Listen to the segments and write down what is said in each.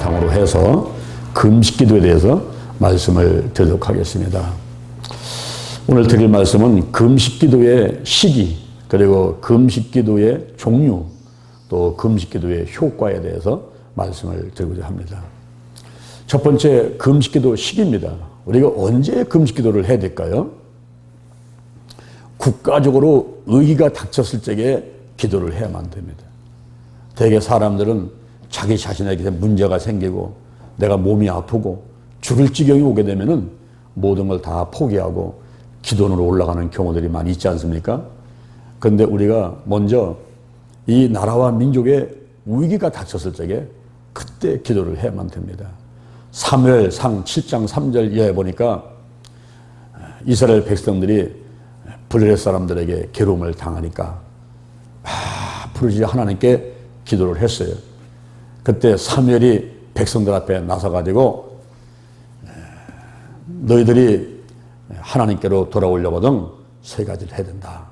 바탕으로 해서 금식기도에 대해서 말씀을 드리도록 하겠습니다. 오늘 드릴 말씀은 금식기도의 시기, 그리고 금식기도의 종류, 또 금식기도의 효과에 대해서 말씀을 드리고자 합니다. 첫 번째, 금식기도 시기입니다. 우리가 언제 금식기도를 해야 될까요? 국가적으로 위기가 닥쳤을 적에 기도를 해야만 됩니다. 대개 사람들은 자기 자신에게 문제가 생기고 내가 몸이 아프고 죽을 지경이 오게 되면은 모든 걸 다 포기하고 기도원으로 올라가는 경우들이 많이 있지 않습니까? 그런데 우리가 먼저 이 나라와 민족의 위기가 닥쳤을 적에 그때 기도를 해야만 됩니다. 사무엘상 7장 3절 이하에 보니까 이스라엘 백성들이 블레셋 사람들에게 괴로움을 당하니까 부르짖어 하나님께 기도를 했어요. 그때 사무엘이 백성들 앞에 나서가지고 너희들이 하나님께로 돌아오려거든 세 가지를 해야 된다.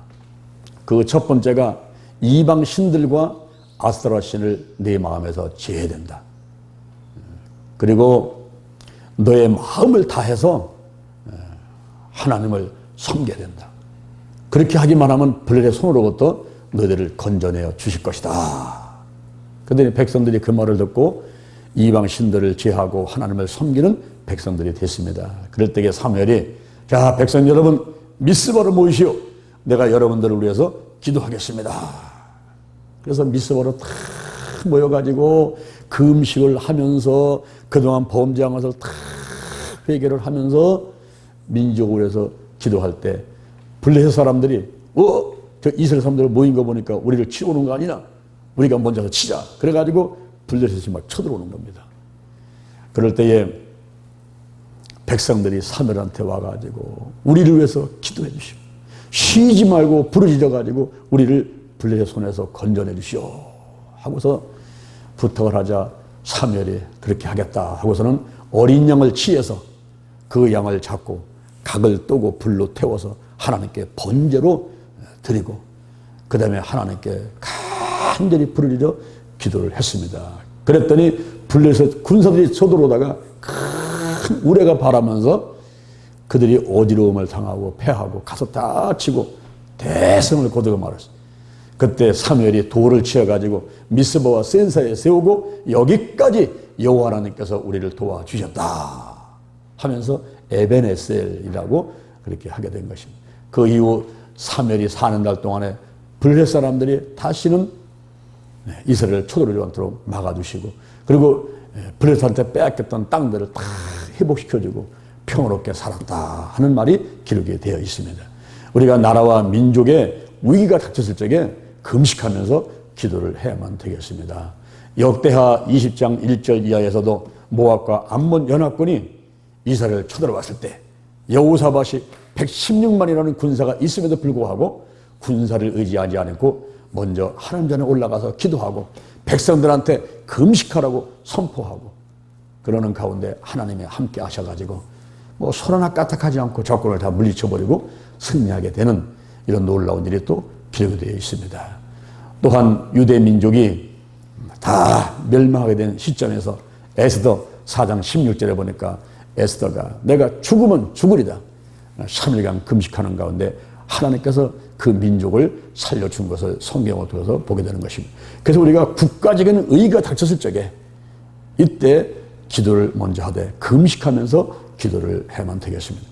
그 첫 번째가 이방 신들과 아스타라 신을 네 마음에서 제해야 된다. 그리고 너의 마음을 다해서 하나님을 섬겨야 된다. 그렇게 하기만 하면 블레셋 손으로부터 너희들을 건져내어 주실 것이다. 그런데 백성들이 그 말을 듣고 이방 신들을 제하고 하나님을 섬기는 백성들이 됐습니다. 그럴 때에 사무엘이 자, 백성 여러분 미스바로 모이시오. 내가 여러분들을 위해서 기도하겠습니다. 그래서 미스바로 다 모여가지고 금식을 하면서 그동안 범죄한 것을 다 회개를 하면서 민족을 위해서 기도할 때 블레셋 사람들이 저 이스라엘 사람들 모인 거 보니까 우리를 치고 오는 거 아니냐? 우리가 먼저 치자. 그래가지고 블레셋이 막 쳐들어오는 겁니다. 그럴 때에 백성들이 사무엘한테 와가지고 우리를 위해서 기도해 주시오. 쉬지 말고 부르짖어가지고 우리를 블레셋 손에서 건져내 주시오. 하고서 부탁을 하자 사무엘이 그렇게 하겠다 하고서는 어린 양을 취해서 그 양을 잡고 각을 뜨고 불로 태워서 하나님께 번제로 드리고 그 다음에 하나님께 간절히 부르짖어 기도를 했습니다. 그랬더니 블레셋 군사들이 쳐들어오다가 큰 우레가 바라면서 그들이 어지러움을 당하고 패하고 가서 다치고 대성을 거두고 말았어요. 그때 사무엘이 돌을 치어가지고 미스바와 센사에 세우고 여기까지 여호와 하나님께서 우리를 도와주셨다 하면서 에벤에셀이라고 그렇게 하게 된 것입니다. 그 이후 사무엘이 사는 날 동안에 블레셋 사람들이 다시는 이스라엘을 쳐들어오지 않도록 막아두시고 그리고 블레셋한테 빼앗겼던 땅들을 다 회복시켜주고 평화롭게 살았다 하는 말이 기록이 되어 있습니다. 우리가 나라와 민족의 위기가 닥쳤을 적에 금식하면서 기도를 해야만 되겠습니다. 역대하 20장 1절 이하에서도 모압과 암몬 연합군이 이스라엘을 쳐들어왔을 때 여호사밧이 116만이라는 군사가 있음에도 불구하고 군사를 의지하지 않고 먼저 하나님 전에 올라가서 기도하고 백성들한테 금식하라고 선포하고 그러는 가운데 하나님이 함께 하셔가지고 뭐 손 하나 까딱하지 않고 적군을 다 물리쳐버리고 승리하게 되는 이런 놀라운 일이 또 기록이 되어 있습니다. 또한 유대 민족이 다 멸망하게 된 시점에서 에스더 4장 16절에 보니까 에스더가 내가 죽으면 죽으리다 3일간 금식하는 가운데 하나님께서 그 민족을 살려준 것을 성경을 통해서 보게 되는 것입니다. 그래서 우리가 국가적인 의의가 닥쳤을 적에 이때 기도를 먼저 하되 금식하면서 기도를 해야만 되겠습니다.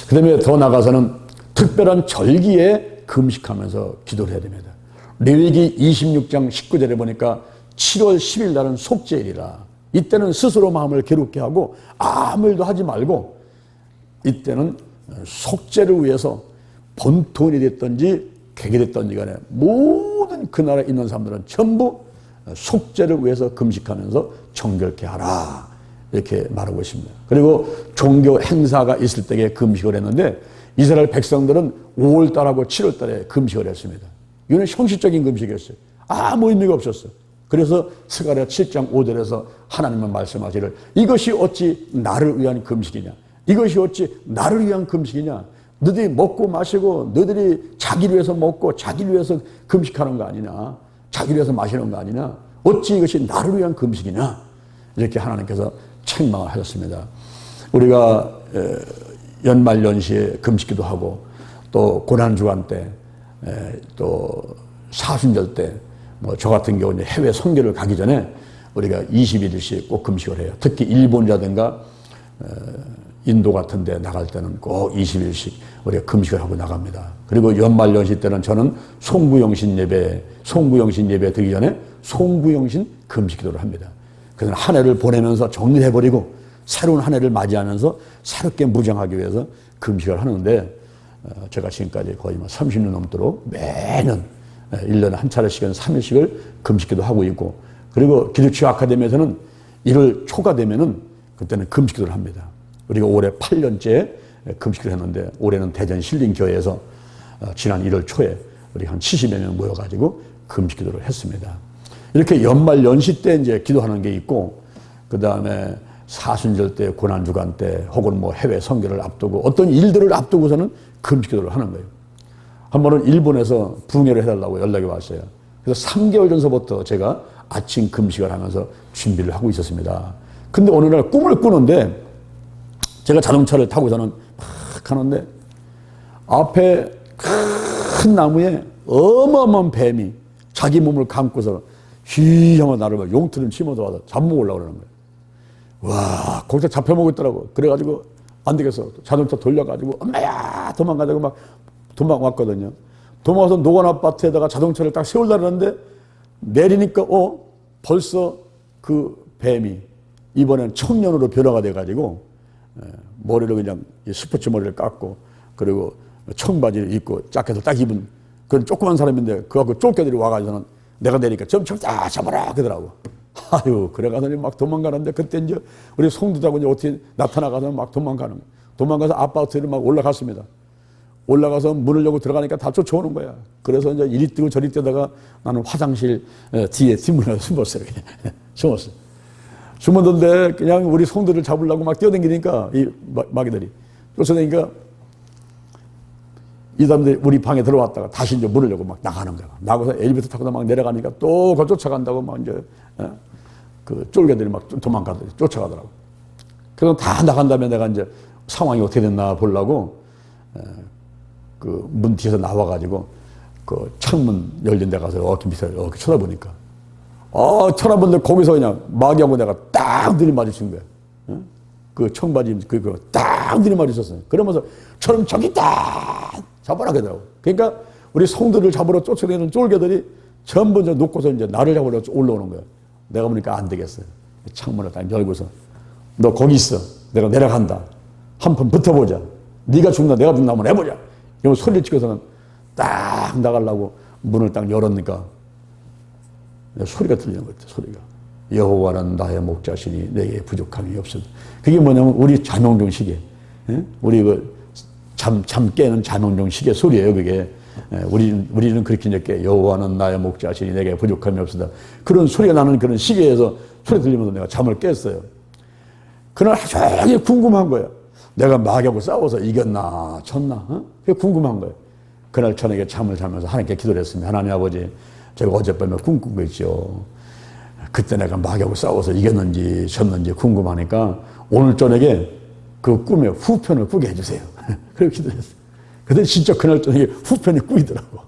그 다음에 더 나아가서는 특별한 절기에 금식하면서 기도를 해야 됩니다. 레위기 26장 19절에 보니까 7월 10일 날은 속죄일이라 이때는 스스로 마음을 괴롭게 하고 아무 일도 하지 말고 이때는 속죄를 위해서 본토인이 됐든지 객이 됐든지 간에 모든 그 나라에 있는 사람들은 전부 속죄를 위해서 금식하면서 정결케 하라 이렇게 말하고 있습니다. 그리고 종교 행사가 있을 때에 금식을 했는데 이스라엘 백성들은 5월달하고 7월달에 금식을 했습니다. 이거는 형식적인 금식이었어요. 아무 의미가 없었어요. 그래서 스가랴 7장 5절에서 하나님은 말씀하시기를 이것이 어찌 나를 위한 금식이냐 이것이 어찌 나를 위한 금식이냐 너희들이 먹고 마시고 너희들이 자기를 위해서 먹고 자기를 위해서 금식하는 거 아니냐 자기를 위해서 마시는 거 아니냐 어찌 이것이 나를 위한 금식이냐 이렇게 하나님께서 책망을 하셨습니다. 우리가 연말연시에 금식기도 하고 또 고난주간 때 또 사순절 때 뭐 저 같은 경우 해외 선교를 가기 전에 우리가 21일씩 꼭 금식을 해요. 특히 일본이라든가 인도 같은 데 나갈 때는 꼭 20일씩 우리가 금식을 하고 나갑니다. 그리고 연말연시 때는 저는 송구영신 예배 드리기 전에 송구영신 금식 기도를 합니다. 그래서 한 해를 보내면서 정리해버리고 새로운 한 해를 맞이하면서 새롭게 무장하기 위해서 금식을 하는데 제가 지금까지 거의 30년 넘도록 매년 1년에 한 차례씩은 3일씩을 금식기도 하고 있고, 그리고 기독교 아카데미에서는 1월 초가 되면은 그때는 금식기도를 합니다. 우리가 올해 8년째 금식기도를 했는데 올해는 대전 신림교회에서 지난 1월 초에 우리 한 70여 명 모여가지고 금식기도를 했습니다. 이렇게 연말 연시 때 이제 기도하는 게 있고, 그 다음에 사순절 때, 고난주간 때, 혹은 뭐 해외 선교를 앞두고 어떤 일들을 앞두고서는 금식기도를 하는 거예요. 한 번은 일본에서 붕해를 해달라고 연락이 왔어요. 그래서 3개월 전서부터 제가 아침 금식을 하면서 준비를 하고 있었습니다. 근데 어느 날 꿈을 꾸는데 제가 자동차를 타고서는 막 가는데 앞에 큰 나무에 어마어마한 뱀이 자기 몸을 감고서 휘하면 나를 막 용투를 치며 들어와서 잡아먹으려고 그러는 거예요. 와, 거기서 잡혀먹고 있더라고. 그래가지고 안 되겠어. 자동차 돌려가지고 엄마야 도망가자고 막 도망왔거든요. 도망와서 노원 아파트에다가 자동차를 딱 세우려는데 내리니까 벌써 그 뱀이 이번엔 청년으로 변화가 돼가지고 머리를 그냥 스포츠 머리를 깎고 그리고 청바지를 입고 자켓을 딱 입은 그런 조그만 사람인데 그하고 쫄개들이 와가지고는 내가 내리니까 점점 다 잡아라 그러더라고. 아유, 그래가서 막 도망가는데 그때 이제 우리 송도자고 이제 어떻게 나타나가서 막 도망가는 거야. 도망가서 아파트를 막 올라갔습니다. 올라가서 문을 열고 들어가니까 다 쫓아오는 거야. 그래서 이제 이리 뛰고 저리 뛰다가 나는 화장실 뒤에 뒷문에 숨었어요. 숨었어요. 숨었는데 그냥 우리 송도를 잡으려고 막 뛰어다니니까 이 마귀들이 쫓아다니니까 이 사람들이 우리 방에 들어왔다가 다시 이제 문을 열고 막 나가는 거야. 나가서 엘리베이터 타고 막 내려가니까 또 그걸 쫓아간다고 막 이제 그 쫄개들이 막 도망가더니 쫓아가더라고. 그래서 다 나간 다음에 내가 이제 상황이 어떻게 됐나 보려고 그 문 뒤에서 나와가지고 그 창문 열린 데 가서 이렇게 밑에 이렇게 쳐다보니까 쳐다보는데 거기서 그냥 마귀하고 내가 딱 들이마주친 거야. 그 청바지 그거 딱 들이마주쳤어요. 그러면서 저럼 저기 있다 잡아라 그러더라고. 그러니까 우리 송들을 잡으러 쫓아내는 쫄개들이 전부 이제 놓고서 이제 나를 잡으러 올라오는 거야. 내가 보니까 안 되겠어요. 창문을 딱 열고서 너 거기 있어. 내가 내려간다. 한 번 붙어보자. 네가 죽나 내가 죽나 한번 해보자. 이러면 소리를 치고서는 딱 나가려고 문을 딱 열었니까 소리가 들리는 것 같아. 소리가. 여호와는 나의 목자시니 내게 부족함이 없어도. 그게 뭐냐면 우리 자명종 시계. 우리 그 잠 깨는 자명종 시계 소리예요. 그게. 우리는 그렇게 이제 깨. 여호와는 나의 목자시니 내게 부족함이 없으다. 그런 소리가 나는 그런 시계에서 소리 들리면서 내가 잠을 깼어요. 그날 아주 궁금한 거예요. 내가 마귀하고 싸워서 이겼나 졌나 그게 궁금한 거예요. 그날 저녁에 잠을 자면서 하나님께 기도를 했습니다. 하나님 아버지, 제가 어젯밤에 꿈 꾼 거 있죠. 그때 내가 마귀하고 싸워서 이겼는지 졌는지 궁금하니까 오늘 저녁에 그 꿈의 후편을 꾸게 해주세요. 그렇게 기도했어요. 근데 진짜 그날 저녁에 후편이 꾸이더라고.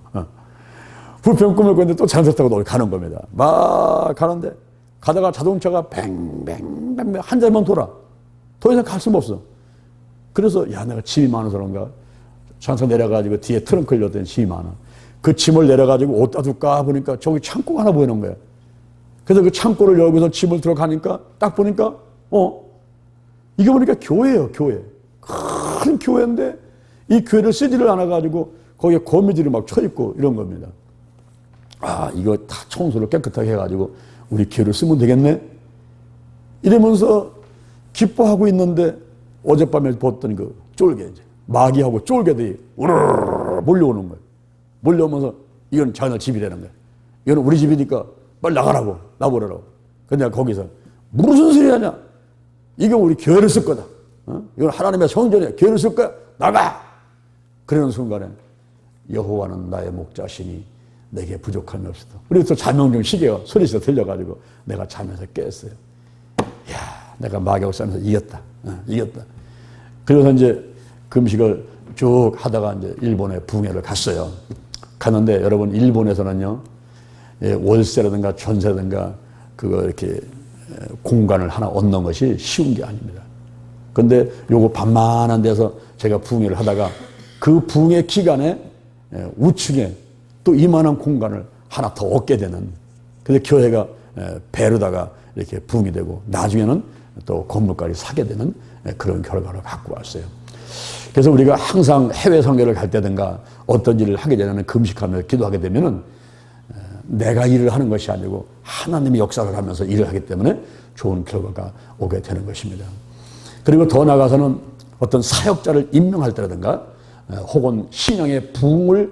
후편 꿈을 꿨는데 또 자동차 타고 가는 겁니다. 막 가는데 가다가 자동차가 뱅뱅뱅뱅 한 자리만 돌아. 더 이상 갈 수가 없어. 그래서 야 내가 짐이 많아서 그런가 장사 내려가지고 뒤에 트렁크를 열었더니 짐이 많아. 그 짐을 내려가지고 어디다 둘까 보니까 저기 창고가 하나 보이는 거야. 그래서 그 창고를 열고서 짐을 들어가니까 딱 보니까 이게 보니까 교회예요. 교회. 큰 교회인데 이 교회를 쓰지를 않아가지고 거기에 거미줄이 막 쳐있고 이런 겁니다. 아 이거 다 청소를 깨끗하게 해가지고 우리 교회를 쓰면 되겠네. 이러면서 기뻐하고 있는데 어젯밤에 봤던 그 쫄개 이제 마귀하고 쫄개들이 우르르 몰려오는 거예요. 몰려오면서 이건 자네 집이라는 거예요. 이건 우리 집이니까 빨리 나가라고 나보라고. 근데 내가 거기서 무슨 소리 하냐? 이건 우리 교회를 쓸 거다. 이건 하나님의 성전이야. 교회를 쓸 거야. 나가. 그러는 순간에 여호와는 나의 목자시니 내게 부족함이 없어도. 그래서 자명종 시계가 소리에서 들려가지고 내가 잠에서 깼어요. 내가 마귀하고 싸우면서 이겼다. 이겼다. 그래서 이제 금식을 쭉 하다가 이제 일본에 붕해를 갔어요. 갔는데 여러분 일본에서는요, 월세라든가 전세라든가 그거 이렇게 공간을 하나 얻는 것이 쉬운 게 아닙니다. 근데 요거 반만한 데서 제가 붕해를 하다가 그 붕해 기간에 우측에 또 이만한 공간을 하나 더 얻게 되는, 그래서 교회가 배로다가 이렇게 붕이 되고 나중에는 또 건물까지 사게 되는 그런 결과를 갖고 왔어요. 그래서 우리가 항상 해외 선교를 갈 때든가 어떤 일을 하게 되면 금식하며 기도하게 되면은 내가 일을 하는 것이 아니고 하나님의 역사를 하면서 일을 하기 때문에 좋은 결과가 오게 되는 것입니다. 그리고 더 나아가서는 어떤 사역자를 임명할 때라든가 혹은 신앙의 부흥을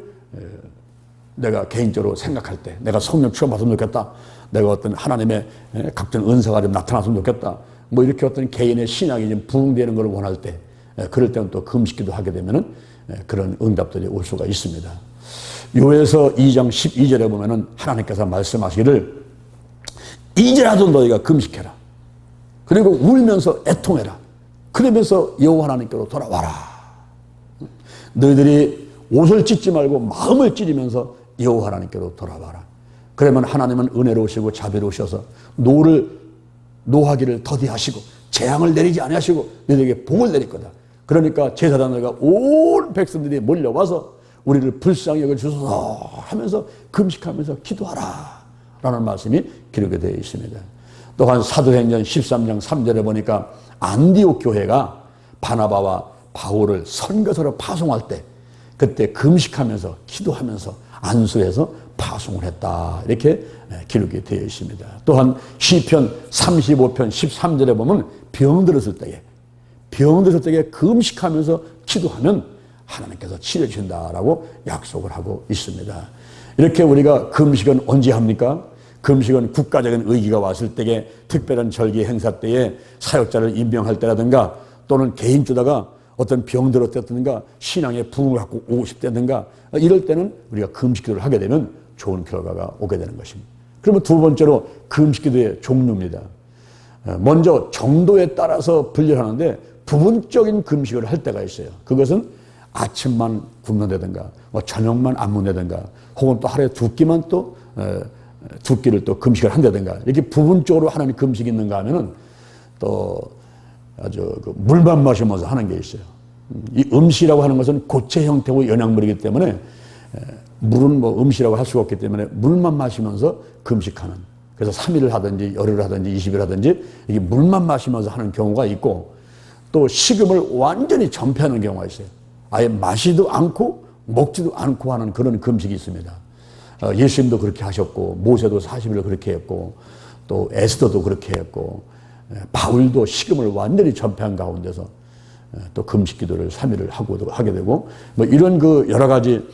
내가 개인적으로 생각할 때, 내가 성령 취업 받으면 좋겠다, 내가 어떤 하나님의 각종 은사가 좀 나타났으면 좋겠다, 뭐 이렇게 어떤 개인의 신앙이 좀 부흥되는 걸 원할 때, 그럴 때는 또 금식기도 하게 되면은 그런 응답들이 올 수가 있습니다. 요에서 2장 12절에 보면은 하나님께서 말씀하시기를 이제라도 너희가 금식해라. 그리고 울면서 애통해라. 그러면서 여호와 하나님께로 돌아와라. 너희들이 옷을 찢지 말고 마음을 찢으면서 여호와 하나님께로 돌아와라. 그러면 하나님은 은혜로우시고 자비로우셔서 노하기를 더디하시고 재앙을 내리지 아니하시고 너희에게 복을 내릴 거다. 그러니까 제사장들과 온 백성들이 몰려와서 우리를 불쌍히 여겨주소서 하면서 금식하면서 기도하라 라는 말씀이 기록이 되어 있습니다. 또한 사도행전 13장 3절에 보니까 안디옥 교회가 바나바와 바울을 선교사로 파송할 때 그때 금식하면서 기도하면서 안수해서 파송을 했다, 이렇게 기록이 되어 있습니다. 또한 시편 35편 13절에 보면 병들었을 때에 금식하면서 기도하면 하나님께서 치료주신다라고 약속을 하고 있습니다. 이렇게 우리가 금식은 언제 합니까? 금식은 국가적인 의기가 왔을 때에, 특별한 절기 행사 때에, 사역자를 임명할 때라든가 또는 개인주다가 어떤 병들었다든가 신앙의 부흥을 갖고 오고 싶다든가 이럴 때는 우리가 금식기도를 하게 되면 좋은 결과가 오게 되는 것입니다. 그러면 두 번째로 금식기도의 종류입니다. 먼저 정도에 따라서 분류하는데 부분적인 금식을 할 때가 있어요. 그것은 아침만 굶는다든가 저녁만 안 먹는다든가 혹은 또 하루에 두 끼만 또 두 끼를 또 금식을 한다든가 이렇게 부분적으로 하는 금식이 있는가 하면은 또 아주 물만 마시면서 하는 게 있어요. 이 음식이라고 하는 것은 고체 형태고 영양물이기 때문에 물은 뭐 음식이라고 할 수가 없기 때문에 물만 마시면서 금식하는, 그래서 3일을 하든지 열흘을 하든지 20일 하든지 이게 물만 마시면서 하는 경우가 있고, 또 식음을 완전히 전폐하는 경우가 있어요. 아예 마시지도 않고 먹지도 않고 하는 그런 금식이 있습니다. 예수님도 그렇게 하셨고 모세도 40일을 그렇게 했고 또 에스더도 그렇게 했고 바울도 식음을 완전히 전폐한 가운데서 또 금식 기도를 3일을 하게 되고 뭐 이런 그 여러 가지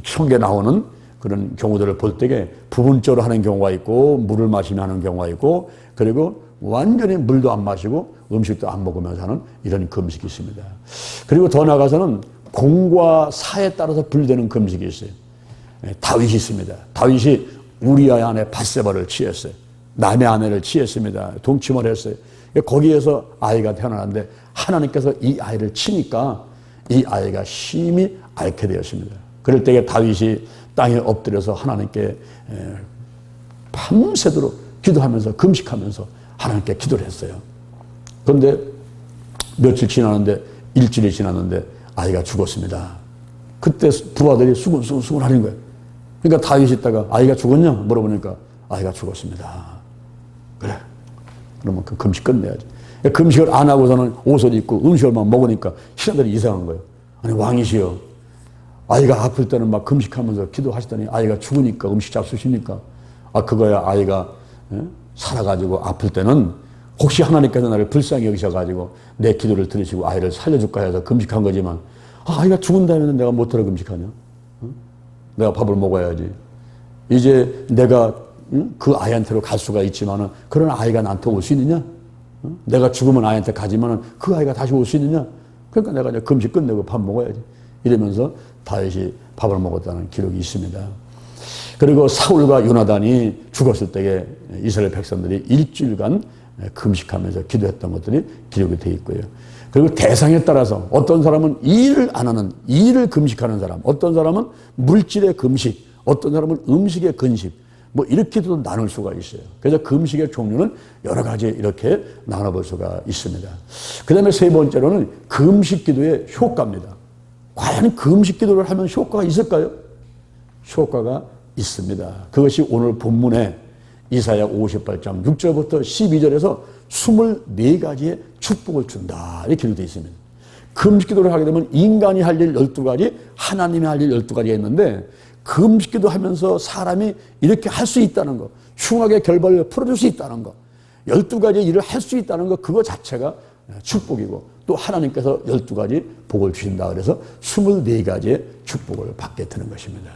성경에 나오는 그런 경우들을 볼 때에 부분적으로 하는 경우가 있고 물을 마시며 하는 경우가 있고 그리고 완전히 물도 안 마시고 음식도 안 먹으면서 하는 이런 금식이 있습니다. 그리고 더 나아가서는 공과 사에 따라서 분류되는 금식이 있어요. 다윗이 있습니다. 다윗이 우리아의 아내 밧세바를 취했어요. 남의 아내를 취했습니다. 동침을 했어요. 거기에서 아이가 태어나는데 하나님께서 이 아이를 치니까 이 아이가 심히 앓게 되었습니다. 그럴 때에 다윗이 땅에 엎드려서 하나님께 밤새도록 기도하면서 금식하면서 하나님께 기도를 했어요. 그런데 며칠 지났는데 일주일이 지났는데 아이가 죽었습니다. 그때 부하들이 수군수군 하는 거예요. 그러니까 다윗이 있다가 아이가 죽었냐 물어보니까 아이가 죽었습니다. 그래, 그러면 그 금식 끝내야지. 금식을 안 하고서는 옷을 입고 음식을만 먹으니까 신하들이 이상한 거예요. 아니 왕이시여, 아이가 아플 때는 막 금식하면서 기도하시더니 아이가 죽으니까 음식 잡수십니까? 아 그거야, 아이가 살아가지고 아플 때는 혹시 하나님께서 나를 불쌍히 여기셔가지고 내 기도를 들으시고 아이를 살려줄까 해서 금식한 거지만 아이가 죽은 다음에는 내가 못하러 금식하냐? 내가 밥을 먹어야지. 이제 내가 그 아이한테로 갈 수가 있지만은 그런 아이가 나한테 올 수 있느냐? 내가 죽으면 아이한테 가지만은 그 아이가 다시 올 수 있느냐? 그러니까 내가 이제 금식 끝내고 밥 먹어야지. 이러면서 다윗이 밥을 먹었다는 기록이 있습니다. 그리고 사울과 요나단이 죽었을 때에 이스라엘 백성들이 일주일간 금식하면서 기도했던 것들이 기록이 되어 있고요. 그리고 대상에 따라서 어떤 사람은 일을 안 하는, 일을 금식하는 사람, 어떤 사람은 물질의 금식, 어떤 사람은 음식의 근식, 뭐 이렇게도 나눌 수가 있어요. 그래서 금식의 종류는 여러 가지 이렇게 나눠볼 수가 있습니다. 그 다음에 세 번째로는 금식 기도의 효과입니다. 과연 금식 기도를 하면 효과가 있을까요? 효과가 있습니다. 그것이 오늘 본문에 이사야 58장 6절부터 12절에서 24가지의 축복을 준다 이렇게 기록되어 있습니다. 금식 기도를 하게 되면 인간이 할 일 12가지, 하나님이 할 일 12가지가 있는데 금식 기도하면서 사람이 이렇게 할 수 있다는 거, 흉악의 결박을 풀어줄 수 있다는 거, 12가지 일을 할 수 있다는 거, 그거 자체가 축복이고 또 하나님께서 12가지 복을 주신다 그래서 24가지의 축복을 받게 되는 것입니다.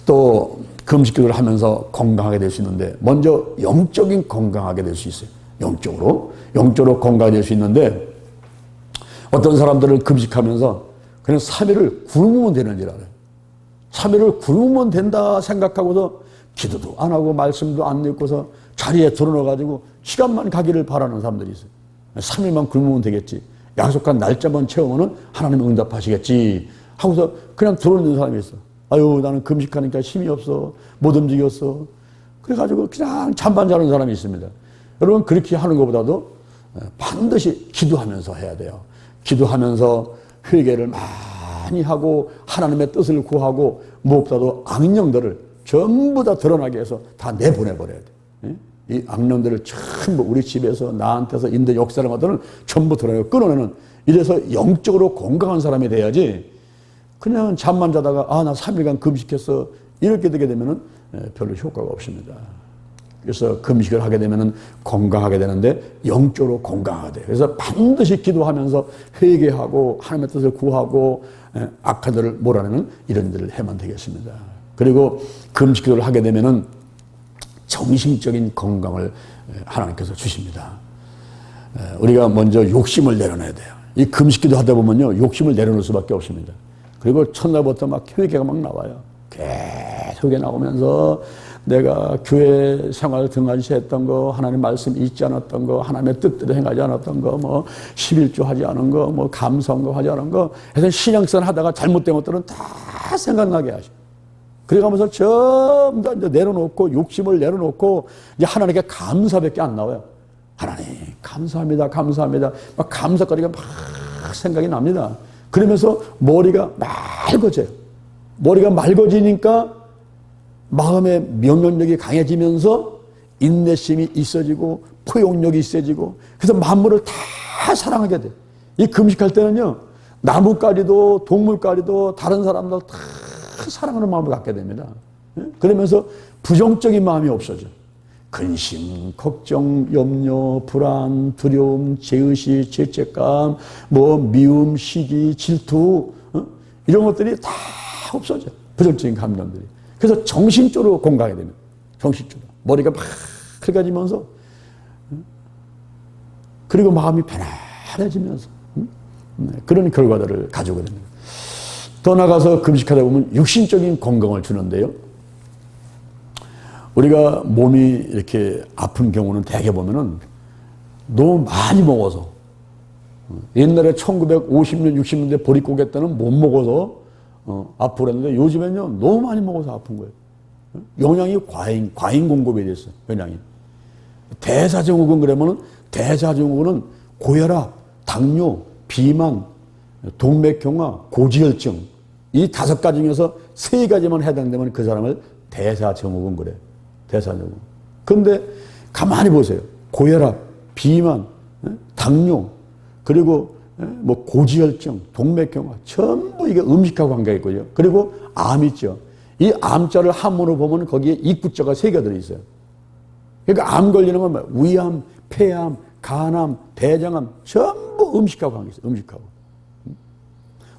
또 금식 기도를 하면서 건강하게 될 수 있는데 먼저 영적인 건강하게 될 수 있어요. 영적으로 건강하게 될 수 있는데 어떤 사람들을 금식하면서 그냥 3일을 굶으면 되는 줄 알아요. 3일을 굶으면 된다 생각하고서 기도도 안 하고 말씀도 안 읽고서 자리에 드러나가지고 시간만 가기를 바라는 사람들이 있어요. 3일만 굶으면 되겠지. 약속한 날짜만 채우면 하나님 응답하시겠지 하고서 그냥 들어오는 사람이 있어. 아유, 나는 금식하니까 힘이 없어. 못 움직였어. 그래가지고 그냥 잠만 자는 사람이 있습니다. 여러분, 그렇게 하는 것보다도 반드시 기도하면서 해야 돼요. 기도하면서 회개를 많이 하고 하나님의 뜻을 구하고 무엇보다도 악령들을 전부 다 드러나게 해서 다 내보내버려야 돼. 이 악령들을 전부 우리 집에서 나한테서 인도 역사를 하더는 전부 드러내고 끊어내는, 이래서 영적으로 건강한 사람이 돼야지 그냥 잠만 자다가 나 3일간 금식했어 이렇게 되게 되면은 별로 효과가 없습니다. 그래서 금식을 하게 되면은 건강하게 되는데 영적으로 건강하게 돼요. 그래서 반드시 기도하면서 회개하고 하나님의 뜻을 구하고 악한 들을 몰아내는 이런 일을 해만 되겠습니다. 그리고 금식 기도를 하게 되면은 정신적인 건강을 하나님께서 주십니다. 우리가 먼저 욕심을 내려놔야 돼요. 이 금식 기도 하다 보면요, 욕심을 내려놓을 수밖에 없습니다. 그리고 첫날부터 막 회개가 막 나와요. 계속 회개 나오면서 내가 교회 생활 등한시 했던 거, 하나님 말씀 잊지 않았던 거, 하나님의 뜻대로 행하지 않았던 거, 뭐 11조 하지 않은 거, 뭐 감사한 거 하지 않은 거 해서 신앙생활 하다가 잘못된 것들은 다 생각나게 하셔. 그래가면서 전부 다 이제 내려놓고 욕심을 내려놓고 이제 하나님께 감사밖에 안 나와요. 하나님 감사합니다, 감사합니다. 막 감사거리가 막 생각이 납니다. 그러면서 머리가 맑아져요. 머리가 맑아지니까 마음의 면역력이 강해지면서 인내심이 있어지고 포용력이 있어지고 그래서 만물을 다 사랑하게 돼. 이 금식할 때는요, 나무까지도 동물까지도 다른 사람들 다 사랑하는 마음을 갖게 됩니다. 그러면서 부정적인 마음이 없어져. 근심, 걱정, 염려, 불안, 두려움, 죄의식, 죄책감, 뭐 미움, 시기, 질투, 이런 것들이 다 없어져. 부정적인 감정들이. 그래서 정신적으로 건강하게 됩니다. 정신적으로. 머리가 막 맑아지면서, 그리고 마음이 편안해지면서, 그런 결과들을 가지고 됩니다. 더 나아가서 금식하다 보면 육신적인 건강을 주는데요. 우리가 몸이 이렇게 아픈 경우는 대개 보면은 너무 많이 먹어서, 옛날에 1950년, 60년대 보릿고개 때는 못 먹어서 아프고 그랬는데 요즘엔요, 너무 많이 먹어서 아픈 거예요. 영양이 과잉 공급이 됐어요. 영양이. 대사증후군 그러면은, 대사증후군은 고혈압, 당뇨, 비만, 동맥경화, 고지혈증, 이 5가지 중에서 3가지만 해당되면 그 사람을 대사증후군 그래. 대사증후군. 근데 가만히 보세요. 고혈압, 비만, 당뇨, 그리고 뭐 고지혈증, 동맥경화, 전부 이게 음식하고 관계가 있고요. 그리고 암 있죠. 이 암자를 한문으로 보면 거기에 입구자가 3개 들어있어요. 그러니까 암 걸리는 건 뭐야? 위암, 폐암, 간암, 대장암, 전부 음식하고 관계 있어요. 음식하고.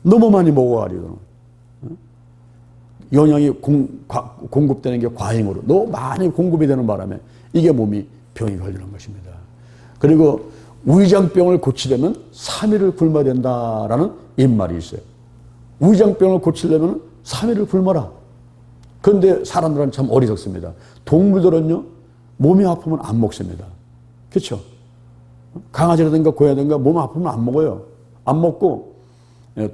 너무 많이 먹어가지고 영양이 공급되는 게 과잉으로 너무 많이 공급이 되는 바람에 이게 몸이 병이 걸리는 것입니다. 그리고 위장병을 고치려면 3일을 굶어야 된다라는 옛말이 있어요. 위장병을 고치려면 3일을 굶어라. 그런데 사람들은 참 어리석습니다. 동물들은요, 몸이 아프면 안 먹습니다. 그렇죠? 강아지라든가 고양이라든가 몸 아프면 안 먹어요. 안 먹고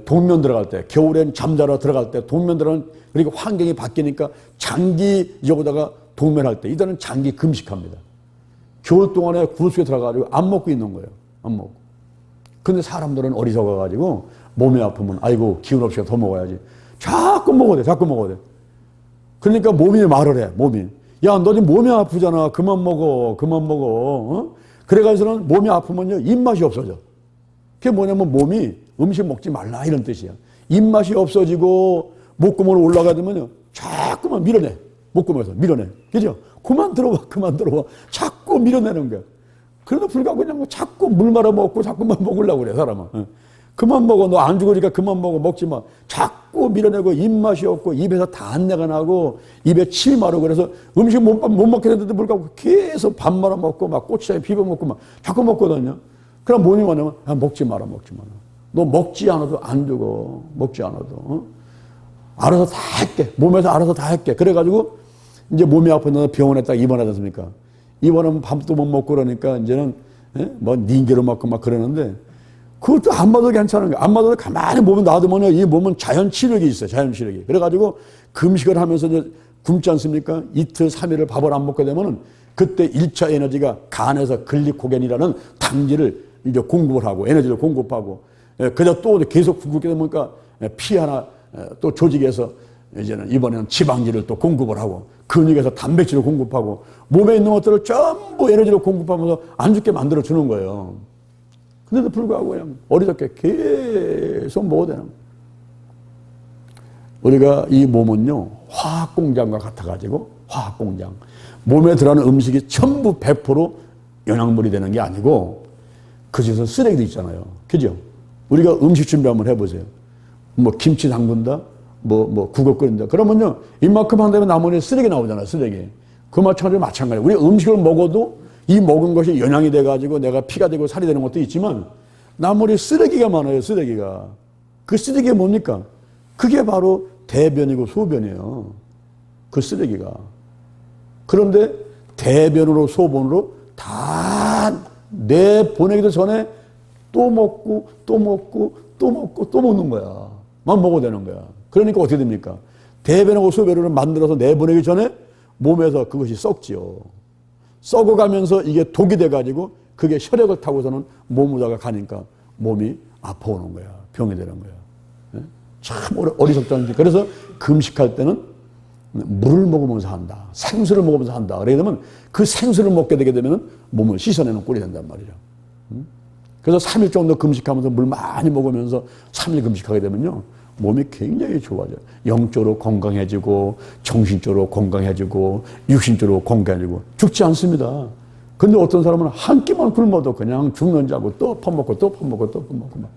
동면 들어갈 때, 겨울엔 잠자러 들어갈 때 동면 들어가는, 그리고 환경이 바뀌니까 장기 여기다가 동면할 때 이들은 장기 금식합니다. 겨울 동안에 구석에 들어가가지고 안 먹고 있는 거예요. 안 먹고. 근데 사람들은 어리석어가지고 몸이 아프면 아이고 기운 없이 더 먹어야지. 자꾸 먹어야 돼. 자꾸 먹어야 돼. 그러니까 몸이 말을 해. 몸이. 야, 너 지금 몸이 아프잖아. 그만 먹어. 그만 먹어. 어? 그래가지고는 몸이 아프면요 입맛이 없어져. 그게 뭐냐면 몸이 음식 먹지 말라 이런 뜻이야. 입맛이 없어지고 목구멍으로 올라가야 되면요 자꾸만 밀어내. 목구멍에서 밀어내. 그죠? 그만 들어와. 그만 들어와. 자꾸 밀어내는 거야. 그래도 불구하고 그냥 뭐 자꾸 물 말아 먹고 자꾸만 먹으려고 그래 사람은. 그만 먹어. 너 안 죽으니까 그만 먹어. 먹지 마. 자꾸 밀어내고 입맛이 없고 입에서 단내가 나고 입에 침 마르고 그래서 음식 못 먹게 되는데도 불구하고 계속 밥 말아 먹고 막 고추장에 비벼 먹고 막 자꾸 먹거든요. 그럼 뭐니 뭐냐면 먹지 마라. 먹지 마라. 너 먹지 않아도 안 죽어. 먹지 않아도. 어? 알아서 다 할게. 몸에서 알아서 다 할게. 그래가지고 이제 몸이 아프면 병원에 딱 입원하지 않습니까? 입원하면 밥도 못 먹고 그러니까 이제는 뭐 닌게로 맞고 막 그러는데 그것도 안 맞아도 괜찮은 거야. 안 맞아도 가만히 몸을 놔두면 이 몸은 자연 치력이 있어요. 자연 치력이. 그래가지고 금식을 하면서 이제 굶지 않습니까? 이틀, 3일을 밥을 안 먹게 되면은 그때 1차 에너지가 간에서 글리코겐이라는 당질을 이제 공급을 하고 에너지를 공급하고 그저 또 계속 굶게 되니까 피 하나 또 조직에서 이제는 이번에는 지방질을 또 공급을 하고 근육에서 단백질을 공급하고 몸에 있는 것들을 전부 에너지를 공급하면서 안 죽게 만들어 주는 거예요. 근데도 불구하고 그냥 어리석게 계속 먹어야 되는 거예요. 우리가 이 몸은요 화학공장과 같아가지고 화학공장 몸에 들어가는 음식이 전부 100% 영양분이 되는 게 아니고 그 중에서 쓰레기도 있잖아요. 그죠? 우리가 음식 준비 한번 해보세요. 뭐 김치 담근다 뭐 국을 끓인다 그러면요 이만큼 한다면 나머지 쓰레기 나오잖아요. 쓰레기. 그 마찬가지로 우리 음식을 먹어도 이 먹은 것이 영양이 돼가지고 내가 피가 되고 살이 되는 것도 있지만 나머지 쓰레기가 많아요. 쓰레기가. 그 쓰레기가 뭡니까? 그게 바로 대변이고 소변이에요. 그 쓰레기가. 그런데 대변으로 소변으로 다 내보내기도 전에 또 먹고 또 먹고 또 먹고 또 먹는 거야. 만 먹어도 되는 거야. 그러니까 어떻게 됩니까? 대변하고 소변을 만들어서 내보내기 전에 몸에서 그것이 썩지요. 썩어가면서 이게 독이 돼가지고 그게 혈액을 타고서는 몸으로다가 가니까 몸이 아파오는 거야. 병이 되는 거야. 참 어리석다는 게. 그래서 금식할 때는 물을 먹으면서 한다. 생수를 먹으면서 한다. 그러게 되면 그 생수를 먹게 되게 되면 몸을 씻어내는 꼴이 된단 말이죠. 그래서 3일 정도 금식하면서 물 많이 먹으면서 3일 금식하게 되면요. 몸이 굉장히 좋아져요. 영적으로 건강해지고 정신적으로 건강해지고 육신적으로 건강해지고 죽지 않습니다. 근데 어떤 사람은 한 끼만 굶어도 그냥 죽는 줄 알고 또 퍼먹고 또 퍼먹고 또 퍼먹고 막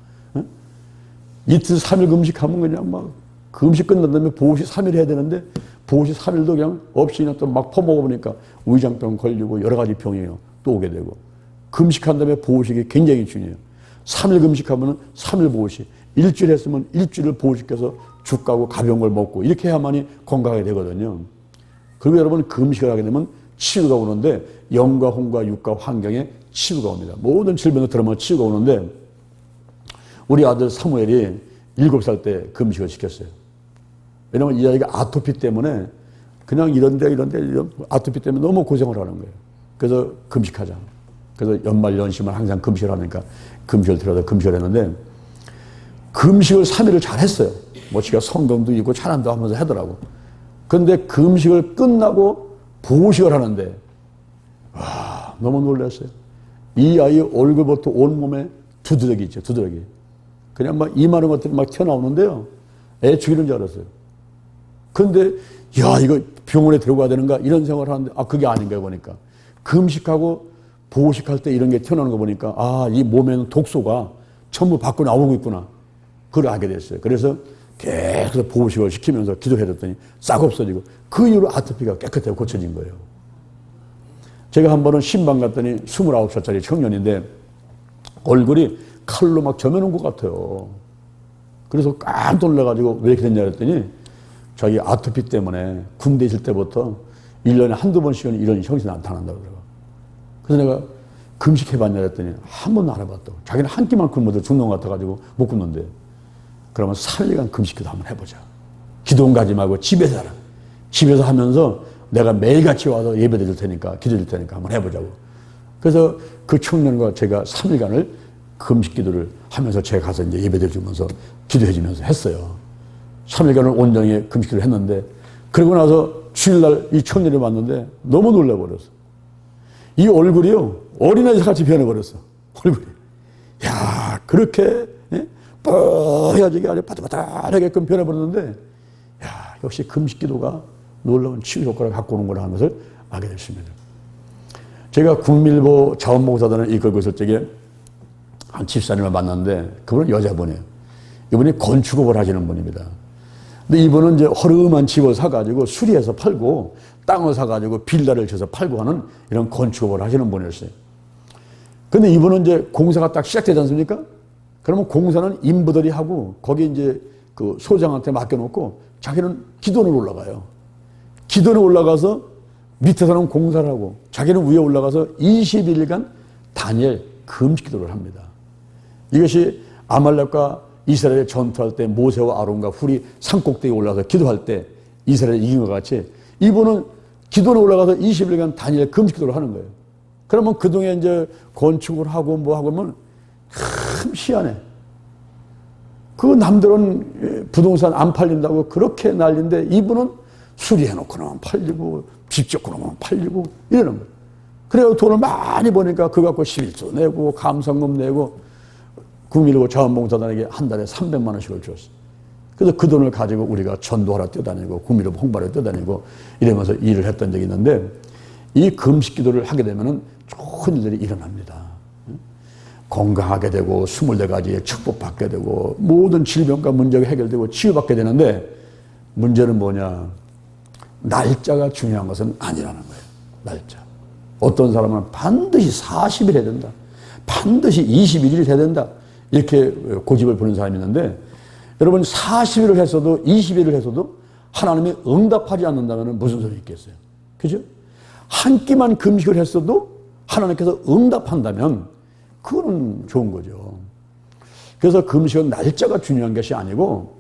이틀 3일 금식하면 그냥 막 금식 끝난 다음에 보호시 3일 해야 되는데 보호시 3일도 그냥 없이 그냥 또 막 퍼먹어보니까 위장병 걸리고 여러 가지 병이에요. 또 오게 되고 금식한 다음에 보호식이 굉장히 중요해요. 3일 금식하면 3일 보호식, 일주일 했으면 일주일을 보호시켜서 죽하고 가벼운 걸 먹고 이렇게 해야만이 건강하게 되거든요. 그리고 여러분 금식을 하게 되면 치유가 오는데 영과 혼과 육과 환경에 치유가 옵니다. 모든 질병을 들어오면 치유가 오는데 우리 아들 사무엘이 7살 때 금식을 시켰어요. 왜냐하면 이 아이가 아토피 때문에 그냥 이런 아토피 때문에 너무 고생을 하는 거예요. 그래서 금식하자. 그래서 연말 연심을 항상 금식을 하니까 금식을 들어서 금식을 했는데 금식을 3일을 잘 했어요. 뭐 지가 성경도 읽고 찬양도 하면서 하더라고. 그런데 금식을 끝나고 보호식을 하는데 와 너무 놀랐어요. 이 아이 얼굴부터 온몸에 두드러기 있죠. 두드러기. 그냥 막 이만한 것들이 막 튀어나오는데요. 애 죽이는 줄 알았어요. 그런데 야 이거 병원에 들어가야 되는가 이런 생각을 하는데 그게 아닌가 보니까 금식하고 보호식할 때 이런 게 튀어나오는 거 보니까 이 몸에는 독소가 전부 밖으로 나오고 있구나. 그걸 알게 됐어요. 그래서 계속 보호식을 시키면서 기도해줬더니 싹 없어지고 그 이후로 아토피가 깨끗하게 고쳐진 거예요. 제가 한 번은 신방 갔더니 29살짜리 청년인데 얼굴이 칼로 막 점여놓은 것 같아요. 그래서 깜짝 놀라가지고 왜 이렇게 됐냐 그랬더니 자기 아토피 때문에 군대 있을 때부터 1년에 한두 번씩은 이런 형이 나타난다고 그러더라고요. 그래서 내가 금식해봤냐 했더니 한 번도 안 해봤다고. 자기는 한 끼만 굶어도 죽는 것 같아가지고 못 굶는데. 그러면 3일간 금식기도 한번 해보자. 기도원 가지 말고 집에서 하라. 집에서 하면서 내가 매일같이 와서 예배 드릴 테니까, 기도 드릴 테니까 한번 해보자고. 그래서 그 청년과 제가 3일간을 금식기도를 하면서 제가 가서 이제 예배 드리면서 기도해주면서 했어요. 3일간을 온전히 금식기도를 했는데, 그러고 나서 주일날 이 청년을 봤는데 너무 놀라버렸어. 이 얼굴이요, 어린아이 같이 변해버렸어. 얼굴이. 야, 그렇게, 뻐해가지고 아주 바들바들하게끔 변해버렸는데, 야, 역시 금식기도가 놀라운 치유 효과를 갖고 오는 거라는 것을 알게 됐습니다. 제가 국민일보 자원봉사단을 이끌고 있을 적에 한 집사님을 만났는데, 그분은 여자분이에요. 이분이 건축업을 하시는 분입니다. 근데 이분은 이제 허름한 집을 사가지고 수리해서 팔고, 땅을 사가지고 빌라를 쳐서 팔고 하는 이런 건축업을 하시는 분이었어요. 근데 이분은 이제 공사가 딱 시작되지 않습니까? 그러면 공사는 인부들이 하고, 거기 이제 그 소장한테 맡겨놓고, 자기는 기도원으로 올라가요. 기도원에 올라가서 밑에서는 공사를 하고, 자기는 위에 올라가서 21일간 단일 금식기도를 합니다. 이것이 아말렉과 이스라엘 전투할 때 모세와 아론과 훌이 산꼭대기에 올라가서 기도할 때 이스라엘이 이긴 것 같이, 이분은 기도원에 올라가서 20일간 단일 금식기도를 하는 거예요. 그러면 그동안 이제 건축을 하고 뭐 하고 하면 참 희한해. 그 남들은 부동산 안 팔린다고 그렇게 난리인데, 이분은 수리해놓고 나면 팔리고, 집 짓고 나면 팔리고, 이러는 거예요. 그래서 돈을 많이 버니까 그거 갖고 11조 내고, 감성금 내고, 국민일보 자원봉사단에게 한 달에 300만 원씩을 줬어요. 그래서 그 돈을 가지고 우리가 전도하러 뛰어다니고, 국민일보 홍보하러 뛰어다니고, 이러면서 일을 했던 적이 있는데, 이 금식기도를 하게 되면 좋은 일들이 일어납니다. 건강하게 되고, 24가지의 축복받게 되고, 모든 질병과 문제가 해결되고 치유받게 되는데, 문제는 뭐냐? 날짜가 중요한 것은 아니라는 거예요. 날짜. 어떤 사람은 반드시 40일 해야 된다. 반드시 21일 해야 된다. 이렇게 고집을 부는 사람이 있는데, 여러분 40일을 했어도 20일을 했어도 하나님이 응답하지 않는다면 무슨 소리 있겠어요? 그죠? 한 끼만 금식을 했어도 하나님께서 응답한다면 그거는 좋은 거죠. 그래서 금식은 날짜가 중요한 것이 아니고,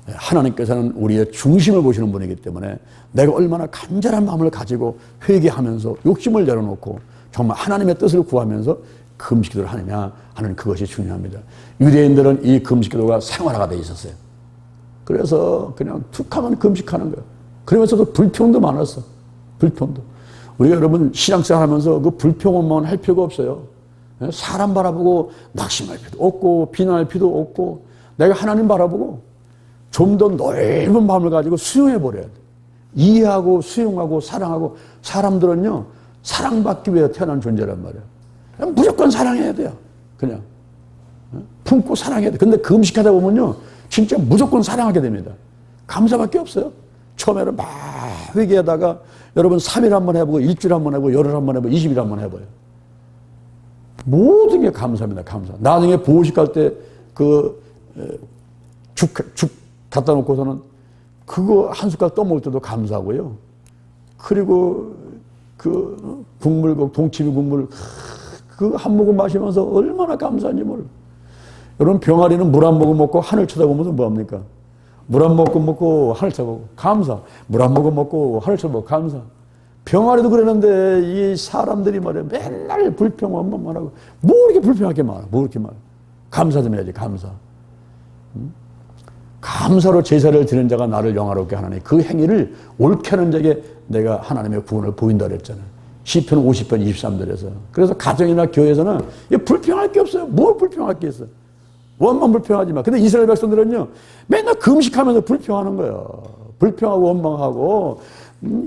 하나님께서는 우리의 중심을 보시는 분이기 때문에 내가 얼마나 간절한 마음을 가지고 회개하면서 욕심을 내려놓고 정말 하나님의 뜻을 구하면서 금식기도를 하느냐 하는 그것이 중요합니다. 유대인들은 이 금식기도가 생활화가 돼 있었어요. 그래서 그냥 툭하면 금식하는 거예요. 그러면서도 불평도 많았어. 불평도. 우리가 여러분 신앙생활 하면서 그 불평만 할 필요가 없어요. 사람 바라보고 낙심할 필요도 없고, 비난할 필요도 없고, 내가 하나님 바라보고 좀 더 넓은 마음을 가지고 수용해버려야 돼. 이해하고 수용하고 사랑하고. 사람들은요, 사랑받기 위해 태어난 존재란 말이에요. 무조건 사랑해야 돼요. 그냥 품고 사랑해야 돼. 근데 금식하다 보면요, 진짜 무조건 사랑하게 됩니다. 감사밖에 없어요. 처음에는 막 회개하다가 여러분 3일 한번 해보고, 일주일 한번 해보고, 열흘 한번 해보고, 20일 한번 해봐요. 모든 게 감사합니다. 감사. 나중에 보호식 갈 때 죽 갖다 놓고서는 그거 한 숟갈 떠먹을 때도 감사하고요. 그리고 그 국물, 동치미 국물, 그 한 모금 마시면서 얼마나 감사한지 몰라. 여러분 병아리는 물 한 모금 먹고 하늘 쳐다보면서 뭐합니까? 물 한 모금 먹고 하늘 쳐다보고 감사. 물 한 모금 먹고 하늘 쳐다보고 감사. 병아리도 그랬는데 이 사람들이 말이야 맨날 불평 원망만 하고, 뭐 이렇게 불평할 게 많아. 뭐 이렇게 많아. 감사 좀 해야지. 감사. 감사로 제사를 드리는 자가 나를 영화롭게 하나니 그 행위를 옳게 하는 자에게 내가 하나님의 구원을 보인다 그랬잖아요. 시편 50편 23절에서. 그래서 가정이나 교회에서는 불평할 게 없어요. 뭘 불평할 게 있어. 원망 불평하지 마. 근데 이스라엘 백성들은요, 맨날 금식하면서 불평하는 거예요. 불평하고 원망하고.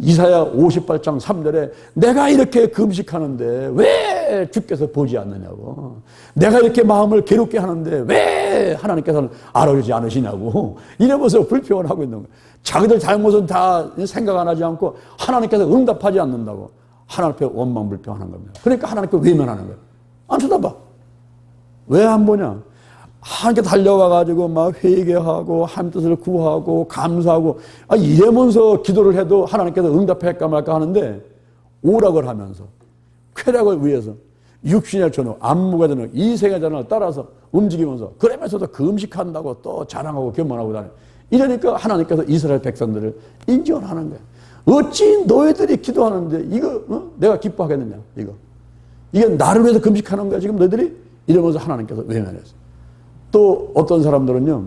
이사야 58장 3절에 내가 이렇게 금식하는데 왜 주께서 보지 않느냐고, 내가 이렇게 마음을 괴롭게 하는데 왜 하나님께서는 알아주지 않으시냐고, 이러면서 불평을 하고 있는 거예요. 자기들 잘못은 다 생각 안 하지 않고 하나님께서 응답하지 않는다고 하나님 앞에 원망 불평하는 겁니다. 그러니까 하나님께 외면하는 거예요. 안 쳐다봐. 왜 안 보냐? 하나님께 달려와가지고 막 회개하고 하나님 뜻을 구하고 감사하고, 이러면서 기도를 해도 하나님께서 응답할까 말까 하는데 오락을 하면서 쾌락을 위해서 육신의 전후, 안무가 되는 이생의 전환을 따라서 움직이면서 그러면서도 금식한다고 또 자랑하고 교만하고 다녀. 이러니까 하나님께서 이스라엘 백성들을 인정을 하는 거예요. 어찌 너희들이 기도하는데 이거 내가 기뻐하겠느냐 이거. 이게 나를 위해서 금식하는 거야 지금 너희들이? 이러면서 하나님께서 외면했어요. 또 어떤 사람들은요.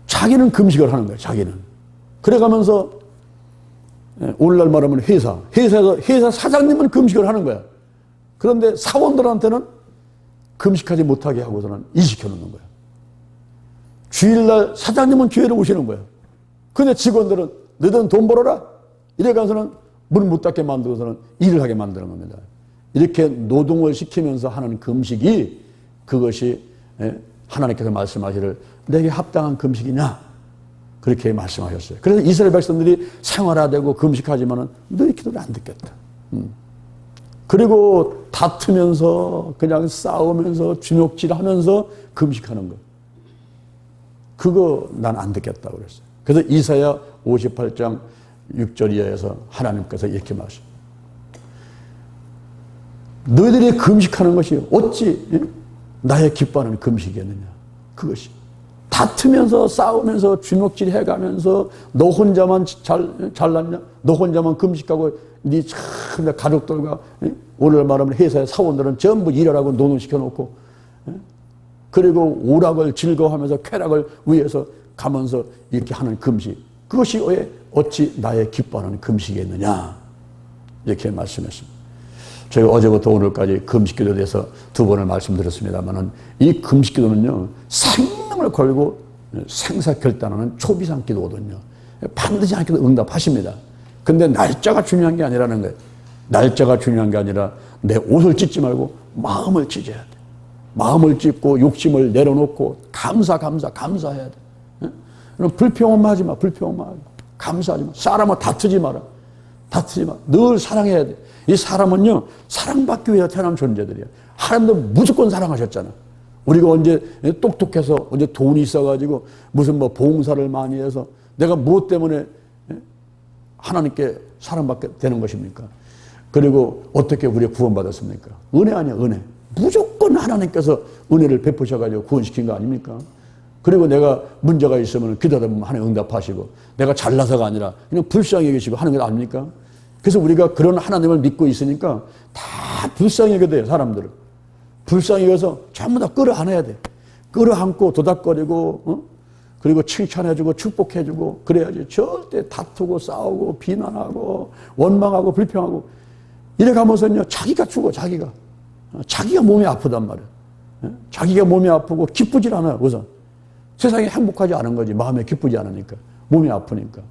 자기는 금식을 하는 거예요. 자기는. 그래가면서 오늘날 말하면 회사에서 회사 사장님은 금식을 하는 거야. 그런데 사원들한테는 금식하지 못하게 하고서는 일시켜 놓는 거야. 주일날 사장님은 교회를 오시는 거야. 근데 직원들은 너희들은 돈 벌어라. 이래가서는 문 못 닫게 만들어서는 일을 하게 만드는 겁니다. 이렇게 노동을 시키면서 하는 금식이 그것이 하나님께서 말씀하시를 내게 합당한 금식이냐 그렇게 말씀하셨어요. 그래서 이스라엘 백성들이 생활화되고 금식하지만은 너희 기도를 안 듣겠다. 그리고 다투면서 그냥 싸우면서 주먹질하면서 금식하는 거. 그거 난 안 듣겠다고 그랬어요. 그래서 이사야 58장 6절 이하에서 하나님께서 이렇게 말씀하십니다. 너희들이 금식하는 것이 어찌 나의 기뻐하는 금식이었느냐. 그것이 다투면서 싸우면서 주먹질 해가면서 너 혼자만 잘났냐? 너 혼자만 금식하고 네 참 가족들과 오늘 말하면 회사의 사원들은 전부 일하라고 노동시켜놓고 그리고 오락을 즐거워하면서 쾌락을 위해서 가면서 이렇게 하는 금식. 그것이 왜 어찌 나의 기뻐하는 금식이었느냐. 이렇게 말씀했습니다. 제가 어제부터 오늘까지 금식기도에 대해서 2번을 말씀드렸습니다만은 이 금식기도는요 생명을 걸고 생사결단하는 초비상 기도거든요. 반드시 하나님께서 응답하십니다. 근데 날짜가 중요한 게 아니라는 거예요. 날짜가 중요한 게 아니라 내 옷을 찢지 말고 마음을 찢어야 돼. 마음을 찢고 욕심을 내려놓고 감사해야 돼. 불평만 하지 마. 불평만 하지 마. 감사하지 마. 사람은 다투지 마라. 다투지 마. 늘 사랑해야 돼. 이 사람은요 사랑받기 위해 태어난 존재들이야. 하나님도 무조건 사랑하셨잖아. 우리가 언제 똑똑해서 언제 돈이 있어가지고 무슨 뭐 봉사를 많이 해서 내가 무엇 때문에 하나님께 사랑받게 되는 것입니까? 그리고 어떻게 우리가 구원받았습니까? 은혜 아니야 은혜. 무조건 하나님께서 은혜를 베푸셔가지고 구원시킨 거 아닙니까? 그리고 내가 문제가 있으면 기도하다 보면 하나님 응답하시고 내가 잘나서가 아니라 그냥 불쌍히 여기시고 하는 것 아닙니까? 그래서 우리가 그런 하나님을 믿고 있으니까 다 불쌍히 여겨야 돼요. 사람들을. 불쌍히 여겨서 전부 다 끌어안아야 돼. 끌어안고 도닥거리고 그리고 칭찬해주고 축복해주고 그래야지 절대 다투고 싸우고 비난하고 원망하고 불평하고 이래가면서는요 자기가 죽어. 자기가 몸이 아프단 말이에요. 자기가 몸이 아프고 기쁘질 않아요. 우선 세상에 행복하지 않은 거지. 마음에 기쁘지 않으니까 몸이 아프니까.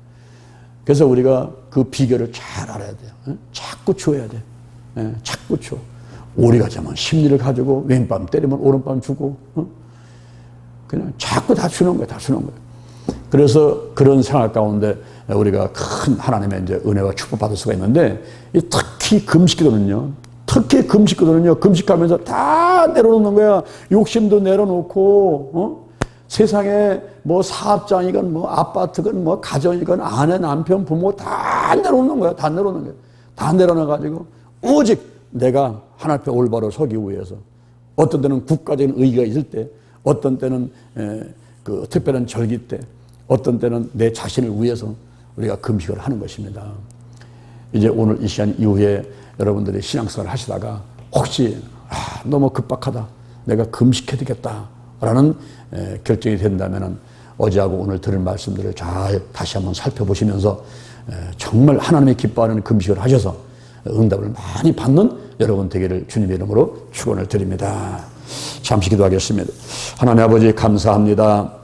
그래서 우리가 그 비결을 잘 알아야 돼요. 자꾸 줘야 돼. 자꾸 줘. 오리가 자면 심리를 가지고 왼밤 때리면 오른밤 주고 그냥 자꾸 다 주는 거야. 다 주는 거야. 그래서 그런 생활 가운데 우리가 큰 하나님의 이제 은혜와 축복 받을 수가 있는데 특히 금식기도는요. 금식하면서 다 내려놓는 거야. 욕심도 내려놓고 세상에 뭐 사업장이건 뭐 아파트건 뭐 가정이건 아내 남편 부모 다 내려놓는 거야. 다 내려놓는 거야. 다 내려놔가지고 오직 내가 하나님 앞에 올바로 서기 위해서 어떤 때는 국가적인 의의가 있을 때 어떤 때는 그 특별한 절기 때 어떤 때는 내 자신을 위해서 우리가 금식을 하는 것입니다. 이제 오늘 이 시간 이후에 여러분들이 신앙생활을 하시다가 혹시 너무 급박하다 내가 금식해야 되겠다라는 결정이 된다면 어제하고 오늘 들은 말씀들을 잘 다시 한번 살펴보시면서 정말 하나님의 기뻐하는 금식을 하셔서 응답을 많이 받는 여러분 되기를 주님의 이름으로 축원을 드립니다. 잠시 기도하겠습니다. 하나님 아버지 감사합니다.